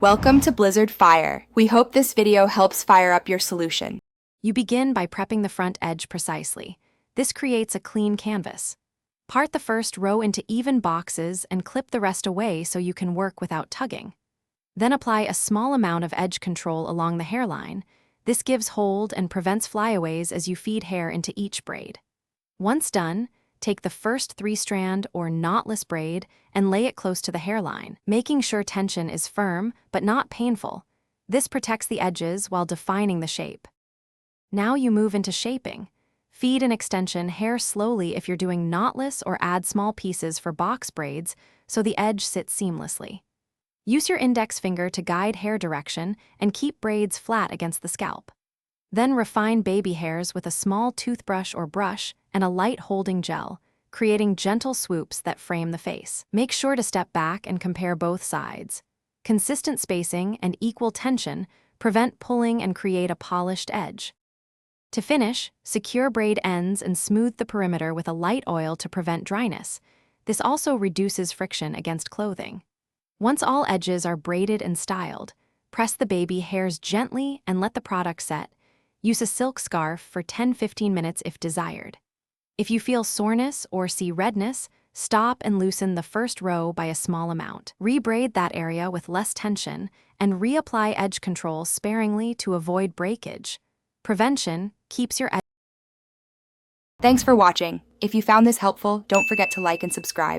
Welcome to Blizzard Fire. We hope this video helps fire up your solution. You begin by prepping the front edge precisely. This creates a clean canvas. Part the first row into even boxes and clip the rest away so you can work without tugging. Then apply a small amount of edge control along the hairline. This gives hold and prevents flyaways as you feed hair into each braid. Once done, take the first 3-strand or knotless braid and lay it close to the hairline, making sure tension is firm but not painful. This protects the edges while defining the shape. Now you move into shaping. Feed an extension hair slowly if you're doing knotless, or add small pieces for box braids so the edge sits seamlessly. Use your index finger to guide hair direction and keep braids flat against the scalp. Then refine baby hairs with a small toothbrush or brush and a light holding gel, creating gentle swoops that frame the face. Make sure to step back and compare both sides. Consistent spacing and equal tension prevent pulling and create a polished edge. To finish, secure braid ends and smooth the perimeter with a light oil to prevent dryness. This also reduces friction against clothing. Once all edges are braided and styled, press the baby hairs gently and let the product set. Use a silk scarf for 10-15 minutes if desired. If you feel soreness or see redness, stop and loosen the first row by a small amount. Rebraid that area with less tension and reapply edge control sparingly to avoid breakage. Prevention keeps your edge. Thanks for watching. If you found this helpful, don't forget to like and subscribe.